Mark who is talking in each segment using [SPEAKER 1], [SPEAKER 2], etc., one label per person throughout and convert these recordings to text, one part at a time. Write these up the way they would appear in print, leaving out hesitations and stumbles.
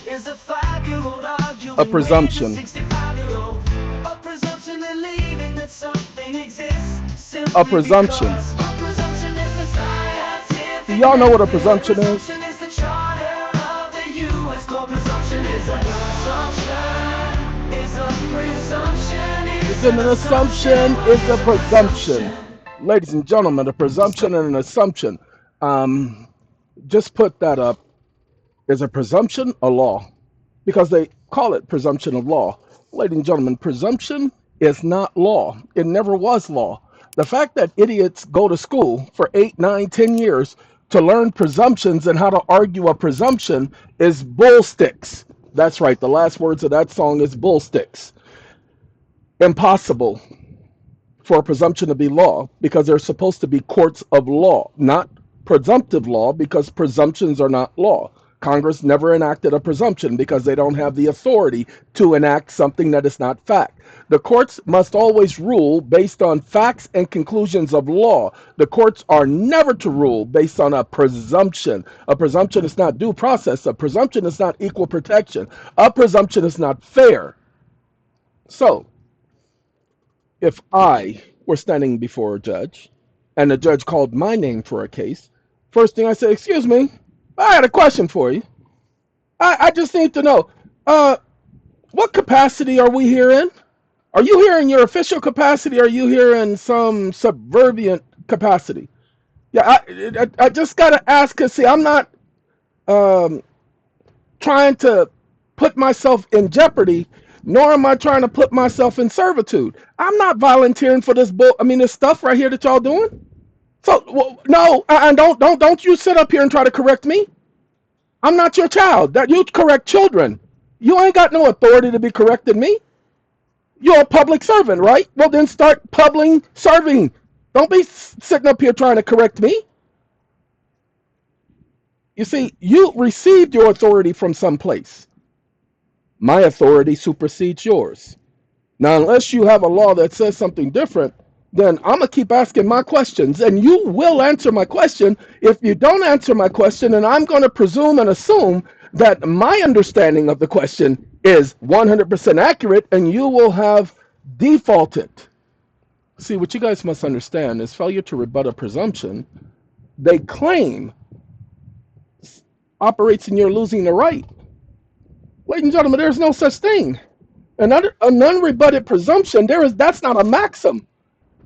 [SPEAKER 1] is a 5-year-old
[SPEAKER 2] A
[SPEAKER 1] arguing with a
[SPEAKER 2] presumption.
[SPEAKER 1] 65-year-old. A presumption believing that something exists
[SPEAKER 2] A
[SPEAKER 1] simply
[SPEAKER 2] presumption.
[SPEAKER 1] because. A presumption is a
[SPEAKER 2] Do
[SPEAKER 1] scientific
[SPEAKER 2] y'all know what a
[SPEAKER 1] method. A
[SPEAKER 2] presumption is?
[SPEAKER 1] presumption is the charter of the U.S. Core presumption is a presumption. Is a presumption.
[SPEAKER 2] It's
[SPEAKER 1] Is
[SPEAKER 2] an
[SPEAKER 1] an assumption.
[SPEAKER 2] assumption.
[SPEAKER 1] What
[SPEAKER 2] It's
[SPEAKER 1] is
[SPEAKER 2] a
[SPEAKER 1] a
[SPEAKER 2] presumption.
[SPEAKER 1] presumption?
[SPEAKER 2] Ladies and gentlemen, a presumption and an assumption. Um, just put that up. Is a presumption a law? Because they call it presumption of law. Ladies and gentlemen, presumption is not law. It never was law. The fact that idiots go to school for 8, 9, 10 years to learn presumptions and how to argue a presumption is bull sticks. That's right. The last words of that song is bull sticks. Impossible for a presumption to be law because they're supposed to be courts of law, not presumptive law, because presumptions are not law. Congress never enacted a presumption because they don't have the authority to enact something that is not fact. The courts must always rule based on facts and conclusions of law. The courts are never to rule based on a presumption. A presumption is not due process. A presumption is not equal protection. A presumption is not fair. So, if I were standing before a judge and the judge called my name for a case, first thing I said, excuse me, I had a question for you. I just need to know, uh, what capacity are we here in? Are you here in your official capacity? Or are you here in some subservient capacity? Yeah, I just got to ask because, see, I'm not um, trying to put myself in jeopardy, nor am I trying to put myself in servitude. I'm not volunteering for this book. I mean, this stuff right here that y'all doing. So well, no, and don't you sit up here and try to correct me. I'm not your child. That you correct children. You ain't got no authority to be correcting me. You're a public servant, right? Well, then start public serving. Don't be sitting up here trying to correct me. You see, you received your authority from someplace. My authority supersedes yours. Now, unless you have a law that says something different, then I'm going to keep asking my questions, and you will answer my question. If you don't answer my question, and I'm going to presume and assume that my understanding of the question is 100% accurate, and you will have defaulted. See, what you guys must understand is failure to rebut a presumption they claim operates in your losing the right. Ladies and gentlemen, there's no such thing. Another an unrebutted presumption, that's not a maxim.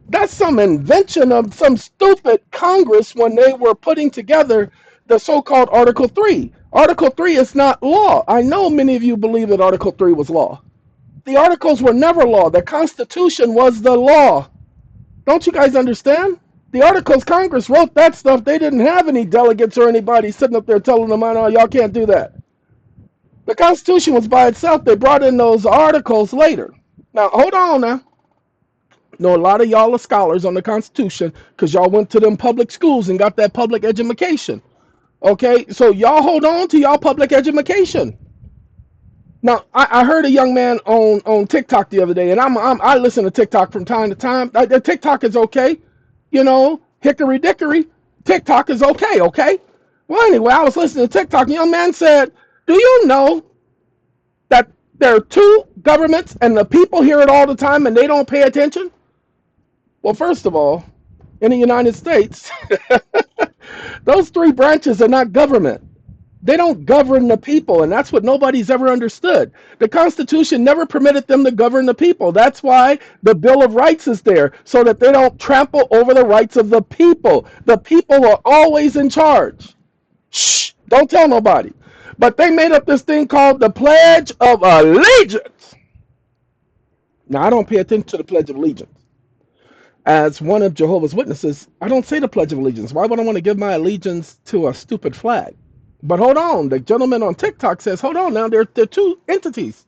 [SPEAKER 2] That's some invention of some stupid Congress when they were putting together the so-called Article 3. Article 3 is not law. I know many of you believe that Article 3 was law. The articles were never law. The Constitution was the law. Don't you guys understand? The articles Congress wrote that stuff. They didn't have any delegates or anybody sitting up there telling them, "Oh, no, y'all can't do that." The Constitution was by itself. They brought in those articles later. Now, hold on now. Know a lot of y'all are scholars on the Constitution because y'all went to them public schools and got that public education. Okay, so y'all hold on to y'all public education. Now, I heard a young man on TikTok the other day, and I listen to TikTok from time to time. The TikTok is okay, hickory dickory. TikTok is okay, okay. Well, anyway, I was listening to TikTok. And a young man said, "Do you know that there are two governments and the people hear it all the time and they don't pay attention?" Well, first of all, in the United States, those three branches are not government. They don't govern the people, and that's what nobody's ever understood. The Constitution never permitted them to govern the people. That's why the Bill of Rights is there, so that they don't trample over the rights of the people. The people are always in charge. Shh, don't tell nobody. But they made up this thing called the Pledge of Allegiance. Now, I don't pay attention to the Pledge of Allegiance. As one of Jehovah's Witnesses, I don't say the Pledge of Allegiance. Why would I want to give my allegiance to a stupid flag? But hold on, the gentleman on TikTok says, hold on now, they're two entities.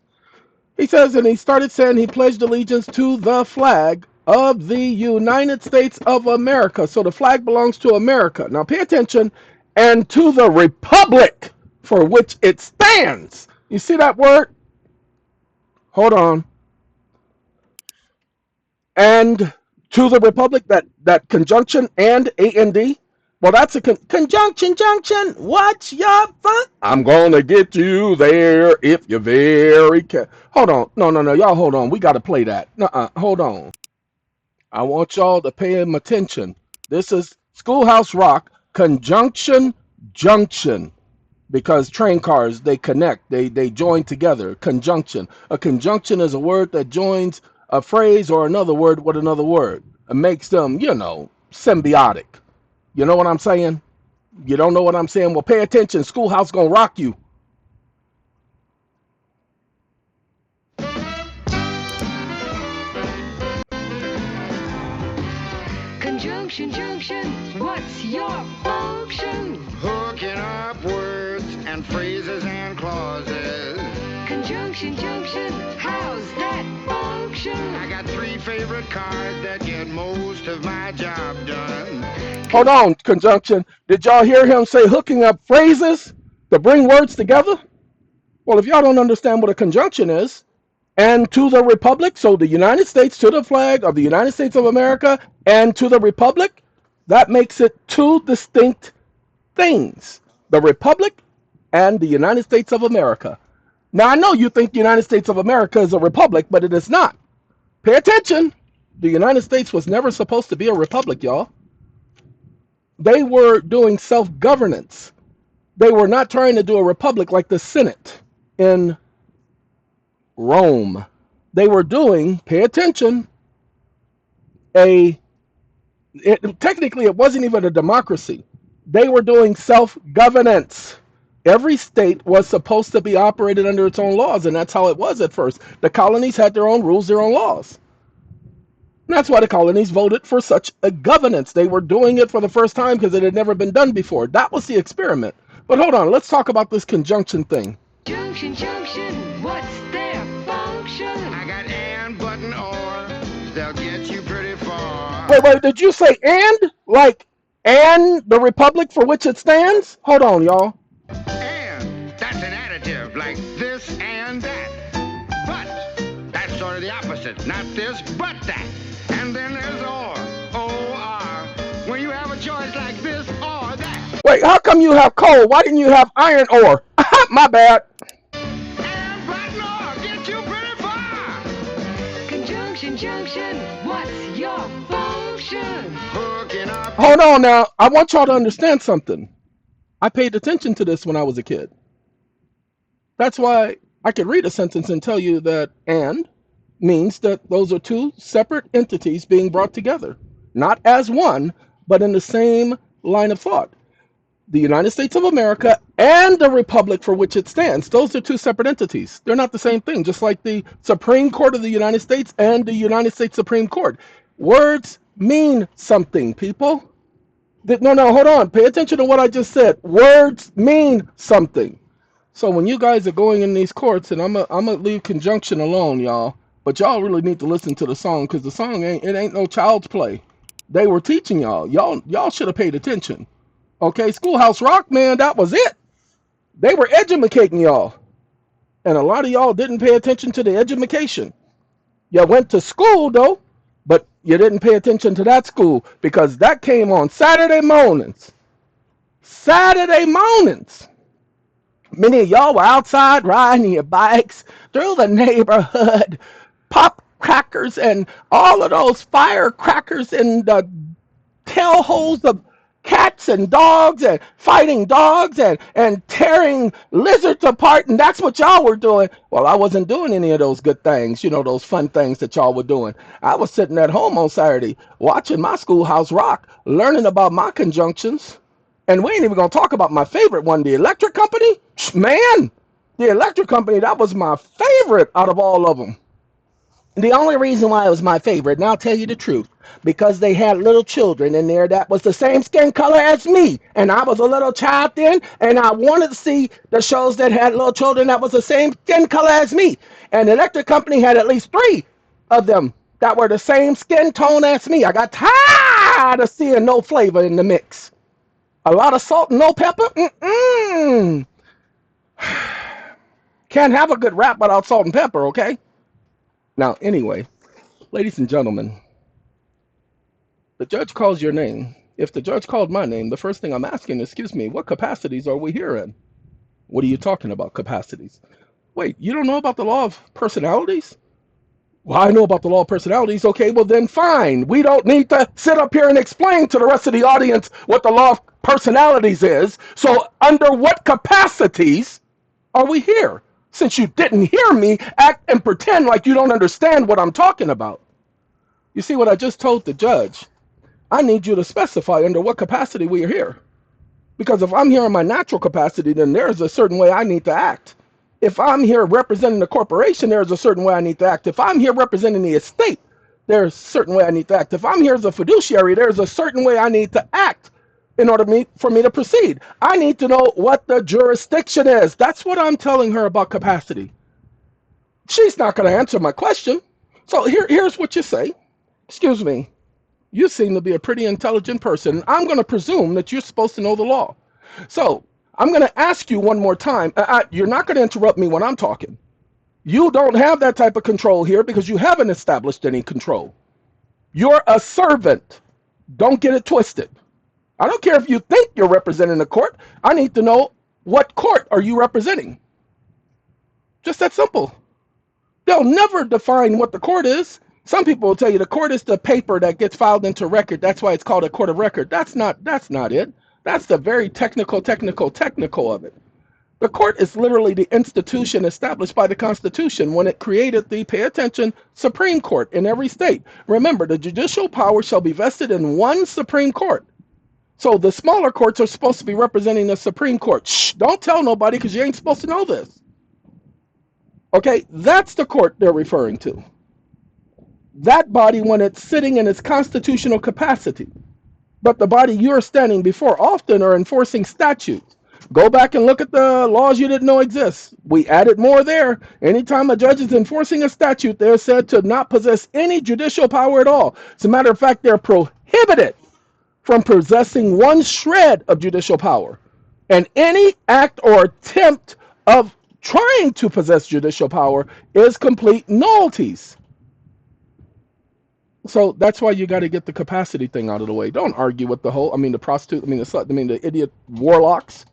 [SPEAKER 2] He says, and he started saying he pledged allegiance to the flag of the United States of America. So the flag belongs to America. Now pay attention, and to the republic for which it stands. You see that word? Hold on. And to the republic, that conjunction and A-N-D. Well, that's a conjunction junction. What's your fun? I'm gonna get you there if you're very Hold on. No, no, no. Y'all hold on. We gotta play that. Nuh-uh. Hold on. I want y'all to pay him attention. This is Schoolhouse Rock, conjunction junction. Because train cars, they connect, they join together. Conjunction. A conjunction is a word that joins a phrase or another word with another word. It makes them, symbiotic. You know what I'm saying? You don't know what I'm saying? Well, pay attention. Schoolhouse gonna rock you.
[SPEAKER 3] Conjunction, junction, what's your function?
[SPEAKER 4] Hooking up words and phrases and clauses.
[SPEAKER 3] Conjunction, junction, how's that function?
[SPEAKER 4] I got 3 favorite cars that get most of my job done.
[SPEAKER 2] Hold on, conjunction. Did y'all hear him say hooking up phrases to bring words together? Well, if y'all don't understand what a conjunction is, and to the republic, so the United States to the flag of the United States of America and to the republic, that makes it 2 distinct things. The republic and the United States of America. Now, I know you think the United States of America is a republic, but it is not. Pay attention. The United States was never supposed to be a republic, y'all. They were doing self-governance. They were not trying to do a republic like the Senate in Rome. They were doing, pay attention, technically it wasn't even a democracy. They were doing self-governance. Every state was supposed to be operated under its own laws, and that's how it was at first. The colonies had their own rules, their own laws. And that's why the colonies voted for such a governance. They were doing it for the first time because it had never been done before. That was the experiment. But hold on, let's talk about this conjunction thing.
[SPEAKER 3] Junction, junction, what's their function?
[SPEAKER 4] I got and, but, and or. They'll get you pretty far.
[SPEAKER 2] Wait, did you say and? Like, and the republic for which it stands? Hold on, y'all.
[SPEAKER 4] And, that's an additive, like this and that. But, that's sort of the opposite. Not this, but that. And then there's or. O-R. When you have a choice like this or that.
[SPEAKER 2] Wait, how come you have coal? Why didn't you have iron ore? My bad.
[SPEAKER 4] And, but, and or. Get you pretty far.
[SPEAKER 3] Conjunction, junction, what's your function?
[SPEAKER 4] Hooking up.
[SPEAKER 2] Hold on now. I want y'all to understand something. I paid attention to this when I was a kid. That's why I could read a sentence and tell you that and means that those are 2 separate entities being brought together. Not as one, but in the same line of thought. The United States of America and the republic for which it stands. Those are 2 separate entities. They're not the same thing, just like the Supreme Court of the United States and the United States Supreme Court. Words mean something, people. No, hold on. Pay attention to what I just said. Words mean something. So when you guys are going in these courts, and I'm gonna leave conjunction alone, y'all. But y'all really need to listen to the song, because the song ain't no child's play. They were teaching y'all. Y'all should have paid attention. Okay, Schoolhouse Rock, man, that was it. They were educating y'all. And a lot of y'all didn't pay attention to the education. You went to school, though, but you didn't pay attention to that school because that came on Saturday mornings. Saturday mornings. Many of y'all were outside riding your bikes through the neighborhood, pop crackers and all of those firecrackers in the tail holes of cats and dogs and fighting dogs and tearing lizards apart, and that's what y'all were doing. Well, I wasn't doing any of those good things, those fun things that y'all were doing. I was sitting at home on Saturday watching my Schoolhouse Rock, learning about my conjunctions. And we ain't even gonna talk about my favorite one, the electric company. Man, the electric company, that was my favorite out of all of them. The only reason why it was my favorite, and I'll tell you the truth, because they had little children in there that was the same skin color as me. And I was a little child then, and I wanted to see the shows that had little children that was the same skin color as me. And the electric company had at least 3 of them that were the same skin tone as me. I got tired of seeing no flavor in the mix. A lot of salt and no pepper? Can't have a good rap without salt and pepper, okay? Now, anyway, ladies and gentlemen, the judge calls your name If the judge called my name, the first thing I'm asking is, excuse me, what capacities are we here in? What are you talking about, capacities? Wait, you don't know about the law of personalities? Well, I know about the law of personalities. Okay, well then fine. We don't need to sit up here and explain to the rest of the audience what the law of personalities is. So under what capacities are we here? Since you didn't hear me act and pretend like you don't understand what I'm talking about. You see what I just told the judge? I need you to specify under what capacity we are here. Because if I'm here in my natural capacity, then there's a certain way I need to act. If I'm here representing the corporation, there's a certain way I need to act. If I'm here representing the estate, there's a certain way I need to act. If I'm here as a fiduciary, there's a certain way I need to act in order for me to proceed. I need to know what the jurisdiction is. That's what I'm telling her about capacity. She's not going to answer my question. So here's what you say. Excuse me. You seem to be a pretty intelligent person. I'm going to presume that you're supposed to know the law. So I'm going to ask you one more time. You're not going to interrupt me when I'm talking. You don't have that type of control here because you haven't established any control. You're a servant. Don't get it twisted. I don't care if you think you're representing the court. I need to know, what court are you representing? Just that simple. They'll never define what the court is. Some people will tell you the court is the paper that gets filed into record. That's why it's called a court of record. That's not it. That's the very technical of it. The court is literally the institution established by the Constitution when it created the, pay attention, Supreme Court in every state. Remember, the judicial power shall be vested in one Supreme Court. So the smaller courts are supposed to be representing the Supreme Court. Shh, don't tell nobody because you ain't supposed to know this. Okay, that's the court they're referring to. That body when it's sitting in its constitutional capacity. But the body you're standing before often are enforcing statutes. Go back and look at the laws you didn't know exist. We added more there. Anytime a judge is enforcing a statute, they're said to not possess any judicial power at all. As a matter of fact, they're prohibited from possessing one shred of judicial power. And any act or attempt of trying to possess judicial power is complete nullities. So that's why you got to get the capacity thing out of the way. Don't argue with the prostitute, the slut, the idiot warlocks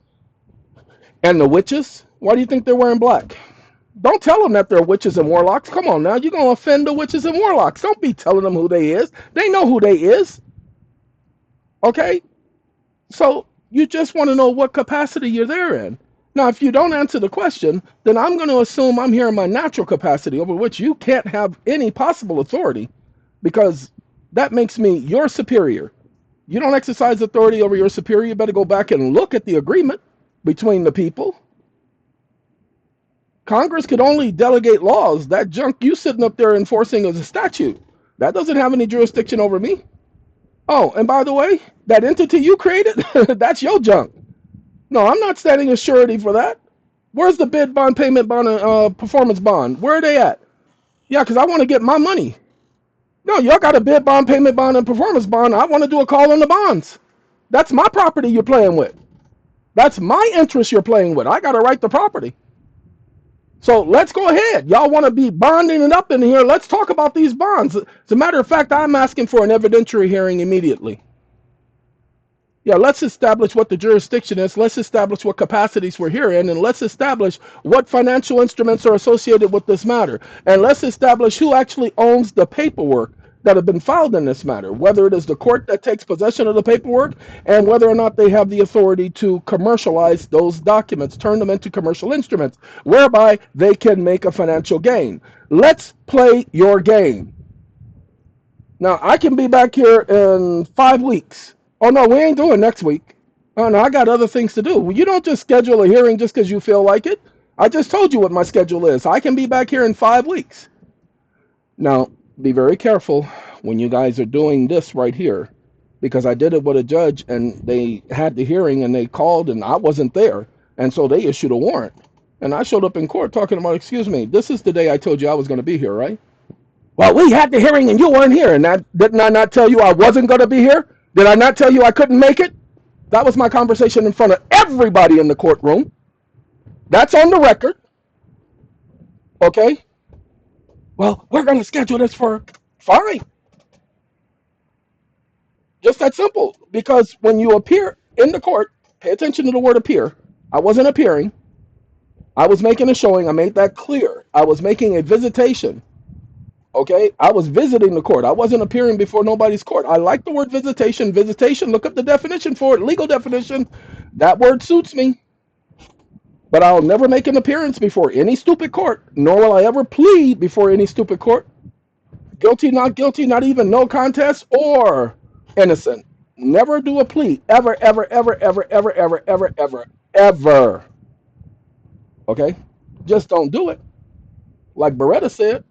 [SPEAKER 2] and the witches. Why do you think they're wearing black? Don't tell them that they're witches and warlocks. Come on now, you're going to offend the witches and warlocks. Don't be telling them who they is. They know who they is. Okay? So you just want to know what capacity you're there in. Now, if you don't answer the question, then I'm going to assume I'm here in my natural capacity over which you can't have any possible authority. Because that makes me your superior. You don't exercise authority over your superior. You better go back and look at the agreement between the people. Congress could only delegate laws. That junk you sitting up there enforcing is a statute. That doesn't have any jurisdiction over me. Oh, and by the way, that entity you created, that's your junk. No, I'm not standing as surety for that. Where's the bid bond, payment bond, and performance bond? Where are they at? Yeah, because I want to get my money. No, y'all got a bid bond, payment bond, and performance bond. I want to do a call on the bonds. That's my property you're playing with. That's my interest you're playing with. I got to write the property. So let's go ahead. Y'all want to be bonding it up in here. Let's talk about these bonds. As a matter of fact, I'm asking for an evidentiary hearing immediately. Yeah, let's establish what the jurisdiction is. Let's establish what capacities we're here in, and let's establish what financial instruments are associated with this matter. And let's establish who actually owns the paperwork that have been filed in this matter, whether it is the court that takes possession of the paperwork and whether or not they have the authority to commercialize those documents, turn them into commercial instruments, whereby they can make a financial gain. Let's play your game. Now, I can be back here in 5 weeks. Oh, no, we ain't doing next week. Oh, no, I got other things to do. Well, you don't just schedule a hearing just because you feel like it. I just told you what my schedule is. I can be back here in 5 weeks. Now, be very careful when you guys are doing this right here, because I did it with a judge and they had the hearing and they called and I wasn't there. And so they issued a warrant. And I showed up in court talking about, excuse me, this is the day I told you I was going to be here, right? Well, we had the hearing and you weren't here. And didn't I not tell you I wasn't going to be here? Did I not tell you I couldn't make it? That was my conversation in front of everybody in the courtroom. That's on the record. Okay? Well, we're going to schedule this for fine. Just that simple. Because when you appear in the court, pay attention to the word appear. I wasn't appearing. I was making a showing. I made that clear. I was making a visitation. Okay, I was visiting the court. I wasn't appearing before nobody's court. I like the word visitation. Visitation, look up the definition for it, legal definition. That word suits me. But I'll never make an appearance before any stupid court, nor will I ever plead before any stupid court. Guilty, not even no contest, or innocent. Never do a plea. Ever, ever, ever, ever, ever, ever, ever, ever, ever. Okay? Just don't do it. Like Beretta said,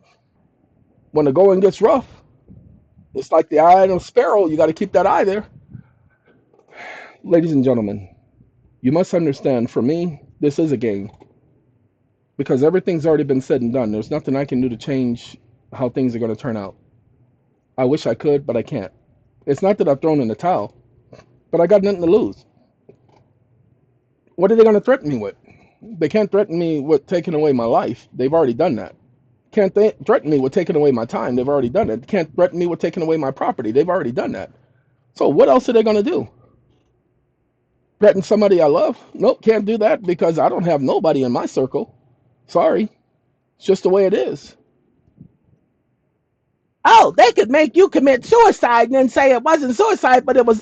[SPEAKER 2] when the going gets rough, it's like the eye of a sparrow. You got to keep that eye there. Ladies and gentlemen, you must understand, for me, this is a game. Because everything's already been said and done. There's nothing I can do to change how things are going to turn out. I wish I could, but I can't. It's not that I've thrown in the towel, but I got nothing to lose. What are they going to threaten me with? They can't threaten me with taking away my life. They've already done that. Can't they threaten me with taking away my time? They've already done it. Can't threaten me with taking away my property. They've already done that. So what else are they going to do? Threaten somebody I love? Nope, can't do that because I don't have nobody in my circle. Sorry. It's just the way it is. Oh, they could make you commit suicide and then say it wasn't suicide, but it was.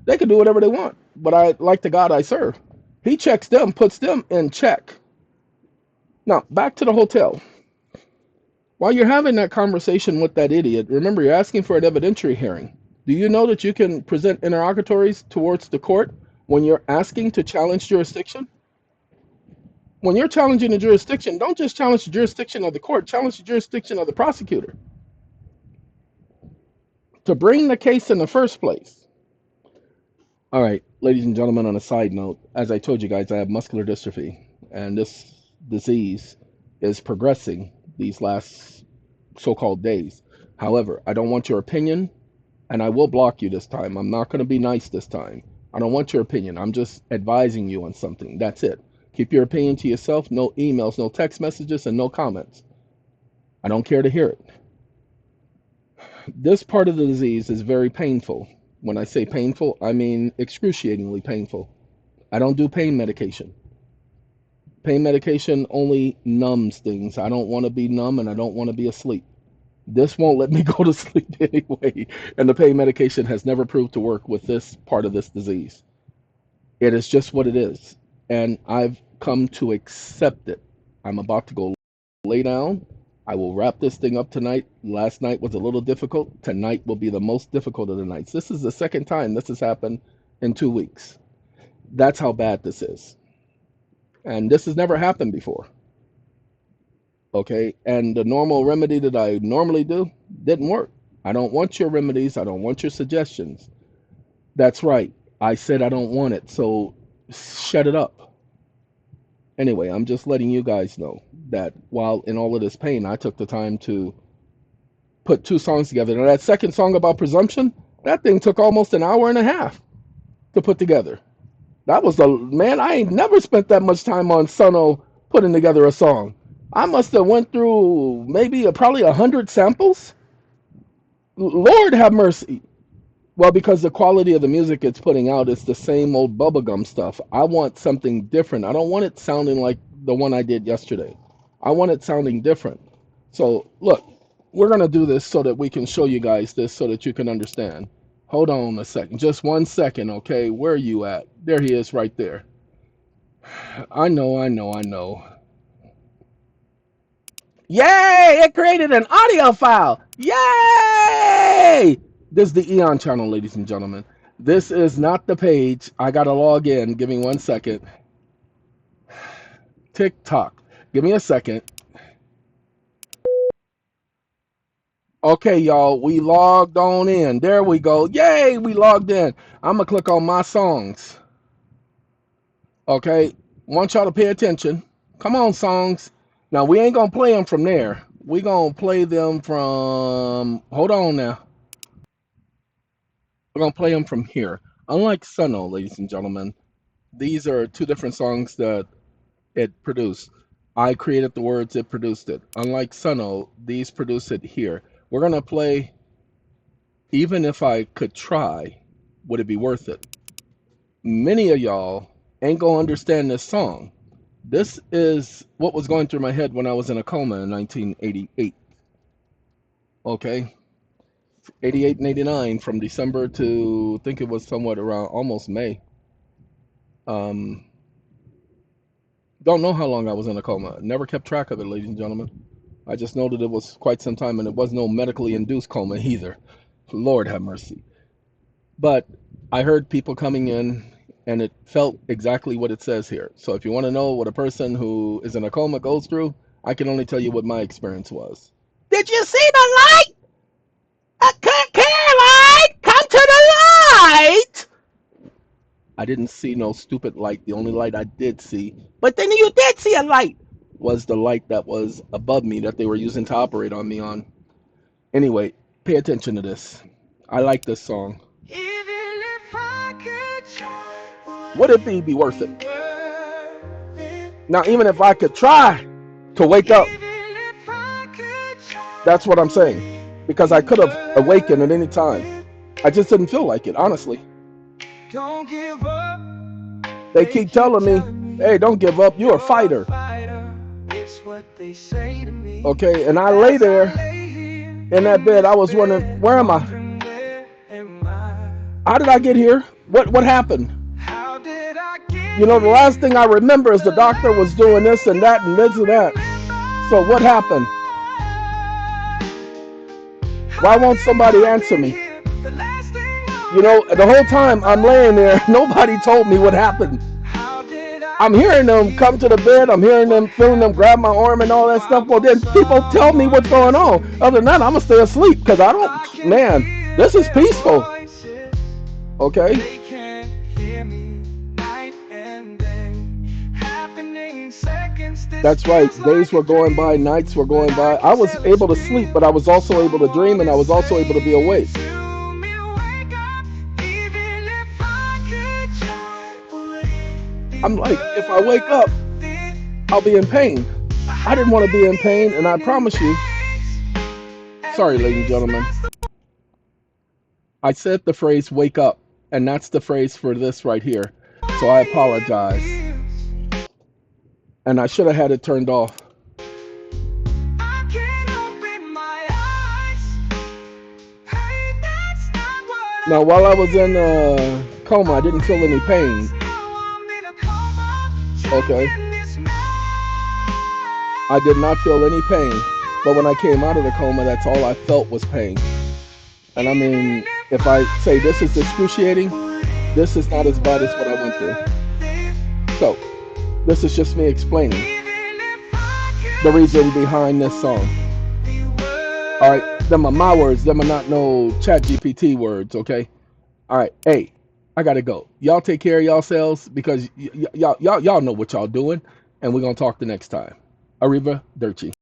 [SPEAKER 2] They could do whatever they want. But I like the God I serve. He checks them, puts them in check. Now, back to the hotel. While you're having that conversation with that idiot, remember you're asking for an evidentiary hearing. Do you know that you can present interrogatories towards the court when you're asking to challenge jurisdiction? When you're challenging the jurisdiction, don't just challenge the jurisdiction of the court, challenge the jurisdiction of the prosecutor to bring the case in the first place. All right, ladies and gentlemen, on a side note, as I told you guys, I have muscular dystrophy, and this disease is progressing these last so-called days. However, I don't want your opinion, and I will block you this time. I'm not going to be nice this time. I don't want your opinion. I'm just advising you on something. That's it. Keep your opinion to yourself. No emails, no text messages, and no comments. I don't care to hear it. This part of the disease is very painful. When I say painful, I mean excruciatingly painful. I don't do pain medication. Pain medication only numbs things. I don't want to be numb and I don't want to be asleep. This won't let me go to sleep anyway. And the pain medication has never proved to work with this part of this disease. It is just what it is. And I've come to accept it. I'm about to go lay down. I will wrap this thing up tonight. Last night was a little difficult. Tonight will be the most difficult of the nights. This is the second time this has happened in 2 weeks. That's how bad this is. And this has never happened before. Okay? And the normal remedy that I normally do didn't work. I don't want your remedies. I don't want your suggestions. That's right. I said I don't want it. So shut it up. Anyway, I'm just letting you guys know that while in all of this pain, I took the time to put 2 songs together. Now, that second song about presumption, that thing took almost an hour and a half to put together. That was man, I ain't never spent that much time on Sono putting together a song. I must have went through maybe probably 100 samples. Lord have mercy. Well, because the quality of the music it's putting out is the same old bubblegum stuff. I want something different. I don't want it sounding like the one I did yesterday. I want it sounding different. So, look, we're going to do this so that we can show you guys this so that you can understand. Hold on a second. Just 1 second, okay? Where are you at? There he is right there. I know. Yay! It created an audio file. Yay! This is the EeoN channel, ladies and gentlemen. This is not the page. I gotta log in. Give me 1 second. TikTok. Give me a second. Okay, y'all. We logged on in. There we go. Yay! We logged in. I'm gonna click on my songs. Okay. Want y'all to pay attention. Come on, songs. Now we ain't gonna play them from there. We gonna play them from. Hold on now. We're gonna play them from here. Unlike Suno, ladies and gentlemen, these are 2 different songs that it produced. I created the words, it produced it. Unlike Suno, these produce it here. We're gonna play. Even if I could try, Would it be worth it? Many of y'all ain't gonna understand this song. This is what was going through my head when I was in a coma in 1988. Okay, 88 and 89, from December to I think it was somewhat around almost May. Um, don't know how long I was in a coma. Never kept track of it, ladies and gentlemen. I just know that it was quite some time, and it was no medically induced coma either. Lord have mercy. But I heard people coming in, and it felt exactly what it says here. So if you want to know what a person who is in a coma goes through, I can only tell you what my experience was. Did you see the light? Caroline, come to the light! I didn't see no stupid light. The only light I did see, but then you did see a light, was the light that was above me that they were using to operate on me on. Anyway, pay attention to this. I like this song. Would it be worth it? Now, even if I could try to wake up, that's what I'm saying. Because I could have awakened at any time. I just didn't feel like it, honestly.
[SPEAKER 1] Don't give up.
[SPEAKER 2] They keep telling me, hey, don't give up. You're a fighter.
[SPEAKER 1] It's what they say to me.
[SPEAKER 2] Okay, and I lay there in that bed. I was wondering, where am I? How did I get here? What happened? You know, the last thing I remember is the doctor was doing this and that and this and that. So what happened? Why won't somebody answer me? You know, the whole time I'm laying there, nobody told me what happened. I'm hearing them come to the bed. I'm hearing them, feeling them grab my arm and all that stuff. Well, then people tell me what's going on. Other than that, I'm going to stay asleep because I don't, man, this is peaceful. Okay? That's right. Days were going by, nights were going by. I was able to sleep, but I was also able to dream, and I was also able to be awake. I'm like, if I wake up, I'll be in pain. I didn't want to be in pain, and I promise you, sorry, ladies and gentlemen, I said the phrase wake up, and that's the phrase for this right here. So I apologize. And I should have had it turned off. Now, while I was in coma, I didn't feel any pain. Okay. I did not feel any pain. But when I came out of the coma, that's all I felt was pain. And I mean, if I say this is excruciating, this is not as bad as what I went through. So, this is just me explaining the reason behind this song. All right, them are my words. Them are not no ChatGPT words, okay? All right, hey, I gotta go. Y'all take care of yourselves because y'all know what y'all doing, and we're gonna talk the next time. Arriva Dirty.